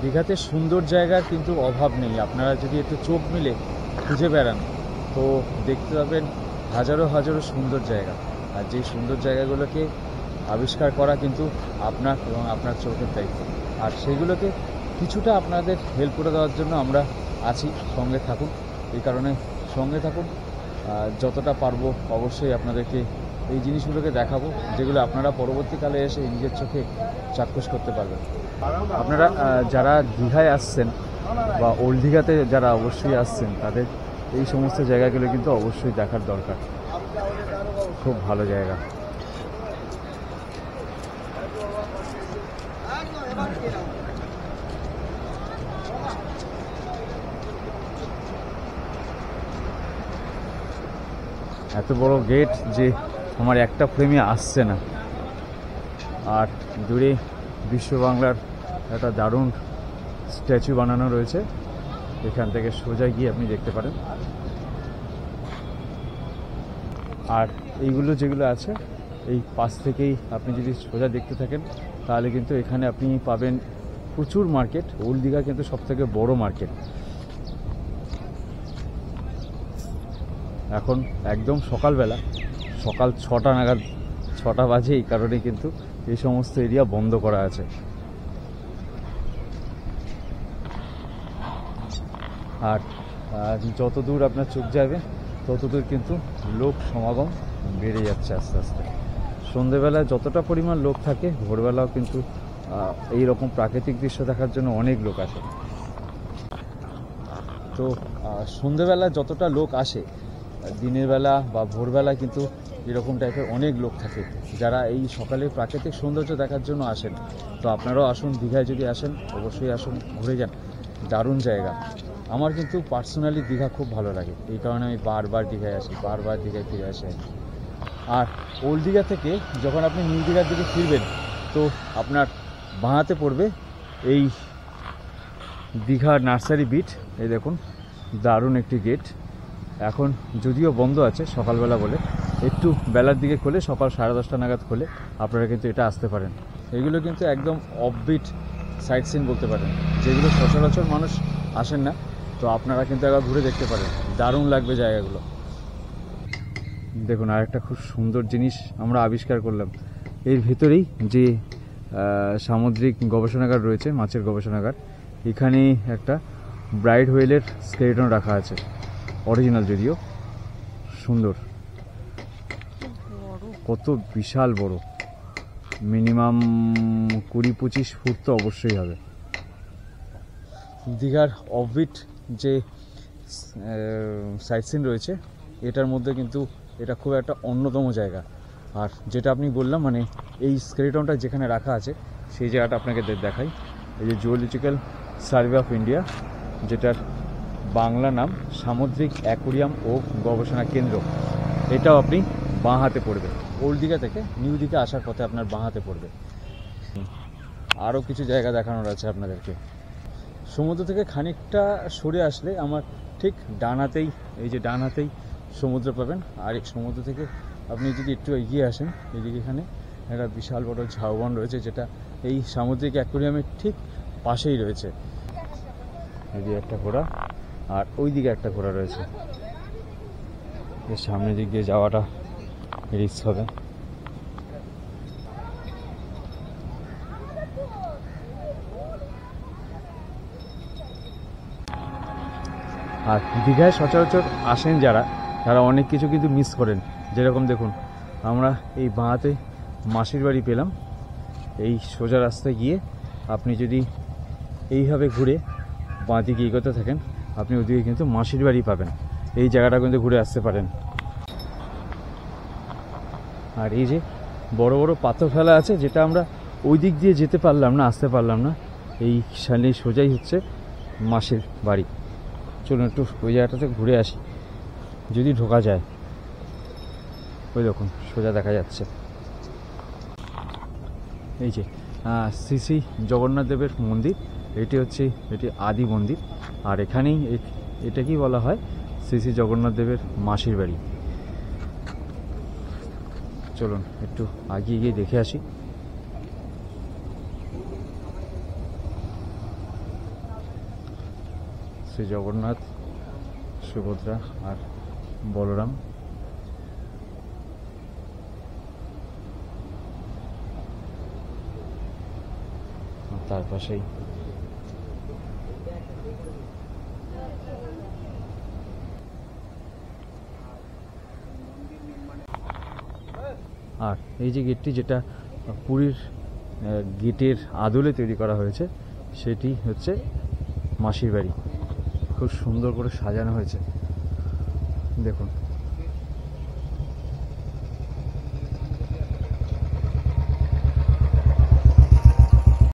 দীঘাতে সুন্দর জায়গার কিন্তু অভাব নেই। আপনারা যদি একটু চোখ মিলে খুঁজে বেড়ান তো দেখতে পাবেন হাজারো হাজারো সুন্দর জায়গা। আর যেই সুন্দর জায়গাগুলোকে আবিষ্কার করা কিন্তু আপনার এবং আপনার চোখের দায়িত্ব। আর সেইগুলোকে কিছুটা আপনাদের হেল্প করে দেওয়ার জন্য আমরা আছি, সঙ্গে থাকুন। এই কারণে সঙ্গে থাকুন, যতটা পারবো অবশ্যই আপনাদেরকে এই জিনিসগুলোকে দেখাবো, যেগুলো আপনারা পরবর্তীকালে এসে নিজের চোখে চাক্ষুষ করতে পারবেন। আপনারা যারা দীঘায় আসছেন বা ওল্ড দীঘাতে যারা অবশ্যই আসছেন, তাদের এই সমস্ত জায়গাগুলো কিন্তু অবশ্যই দেখার দরকার। খুব ভালো জায়গা। এত বড় গেট যে আমার একটা ফ্রেমে আসছে না। আর দূরে বিশ্ব বাংলার একটা দারুণ স্ট্যাচু বানানো রয়েছে, এখান থেকে সোজা গিয়ে আপনি দেখতে পারেন। আর এইগুলো যেগুলো আছে এই পাশ থেকেই আপনি যদি সোজা দেখতে থাকেন তাহলে কিন্তু এখানে আপনি পাবেন প্রচুর মার্কেট। ওল্ড দীঘা কিন্তু সবথেকে বড় মার্কেট। এখন একদম সকালবেলা, সকাল 6টা নাগাদ, 6টা বাজে, এই কারণে কিন্তু এই সমস্ত এরিয়া বন্ধ করা আছে। আর যত দূর আপনার চোখ যাবে তত দূর কিন্তু লোক সমাগম বেড়ে যাচ্ছে আস্তে আস্তে। সন্ধেবেলায় যতটা পরিমাণ লোক থাকে, ভোরবেলাও কিন্তু এই রকম প্রাকৃতিক দৃশ্য দেখার জন্য অনেক লোক আসে। তো সন্ধেবেলা যতটা লোক আসে, দিনের বেলা বা ভোরবেলা কিন্তু এরকম টাইপের অনেক লোক থাকে যারা এই সকালের প্রাকৃতিক সৌন্দর্য দেখার জন্য আসেন। তো আপনারাও আসুন, দীঘায় যদি আসেন অবশ্যই আসুন, ঘুরে যান। দারুণ জায়গা। আমার কিন্তু পার্সোনালি দীঘা খুব ভালো লাগে, এই কারণে আমি বারবার দীঘায় আসি, বারবার দীঘায় ফিরে আসি। আর ওল্ড দীঘা থেকে যখন আপনি নিউ দীঘার দিকে ফিরবেন তো আপনার বাঁহাতে পড়বে এই দীঘার নার্সারি বিট। এই দেখুন, দারুণ একটি গেট। এখন যদিও বন্ধ আছে সকালবেলা বলে, একটু বেলার দিকে খোলে, সকাল 10:30 নাগাদ খোলে। আপনারা কিন্তু এটা আসতে পারেন। এগুলো কিন্তু একদম অফবিট সাইট সিন বলতে পারেন, যেগুলো সচরাচর মানুষ আসেন না। তো আপনারা কিন্তু একবার ঘুরে দেখতে পারেন, দারুণ লাগবে জায়গাগুলো। দেখুন, আরেকটা খুব সুন্দর জিনিস আমরা আবিষ্কার করলাম। এর ভিতরেই যে সামুদ্রিক গবেষণাগার রয়েছে, মাছের গবেষণাগার, এখানে একটা ব্রাইড হোয়েলের স্কেলেটন রাখা আছে, অরিজিনাল যদিও। সুন্দর, কত বিশাল বড়, মিনিমাম 20-25 ফুট তো অবশ্যই হবে। দীঘার অফবিট যে সাইট সিন রয়েছে এটার মধ্যে কিন্তু এটা খুব একটা অন্যতম জায়গা। আর যেটা আপনি বললাম, মানে এই স্কেলেটনটা যেখানে রাখা আছে সেই জায়গাটা আপনাকে দেখাই। এই যে জুওলজিক্যাল সার্ভে অফ ইন্ডিয়া, যেটার বাংলা নাম সামুদ্রিক অ্যাকোরিয়াম ও গবেষণা কেন্দ্র, এটাও আপনি বাঁ হাতে পড়বে। ওল্ড দীঘা থেকে নিউ দীঘা আসার পথে আপনার বাঁ হাতে পড়বে। আরও কিছু জায়গা দেখানোর আছে আপনাদেরকে। সমুদ্র থেকে খানিকটা সরে আসলে আমার ঠিক ডান হাতেই, এই যে ডান হাতেই সমুদ্র পাবেন। আর এই সমুদ্র থেকে আপনি যদি একটু এগিয়ে আসেন, এদিকে এখানে একটা বিশাল বড় ঝাউবন রয়েছে, যেটা এই সামুদ্রিক অ্যাকোরিয়ামের ঠিক পাশেই রয়েছে। এদিকে একটা ঘোড়া আর ওই দিকে একটা ঘোড়া রয়েছে। এর সামনের দিক দিয়ে যাওয়াটা রিস্ক হবে। আর দীঘায় সচরাচর আসেন যারা, তারা অনেক কিছু কিন্তু মিস করেন। যেরকম দেখুন, আমরা এই বাঁহাতে মাসির বাড়ি পেলাম। এই সোজা রাস্তায় গিয়ে আপনি যদি এইভাবে ঘুরে বাঁ দিকে এগোতে থাকেন, আপনি ওদিকে কিন্তু মাসির বাড়ি পাবেন। এই জায়গাটা কিন্তু ঘুরে আসতে পারেন। আর এই যে বড় বড় পাথর ফেলা আছে, যেটা আমরা ওই দিক দিয়ে যেতে পারলাম না, আসতে পারলাম না, এই সামনে সোজাই হচ্ছে মাসির বাড়ি। চলুন একটু ওই জায়গাটাতে ঘুরে আসি, যদি ঢোকা যায়। ওই দেখুন সোজা দেখা যাচ্ছে এই যে শ্রী শ্রী জগন্নাথ দেবের মন্দির। এটি আদি মন্দির। আর এখানেই এটাকেই বলা হয় শ্রী শ্রী জগন্নাথ দেবের মাসির বাড়ি। চলুন একটু আগিয়ে গিয়ে দেখে আসি। শ্রী জগন্নাথ, সুভদ্রা আর বলরাম। তার পাশেই আর এই যে গেটটি, যেটা পুরীর গেটের আদলে তৈরি করা হয়েছে, সেটি হচ্ছে মাসির বাড়ি। খুব সুন্দর করে সাজানো হয়েছে দেখুন।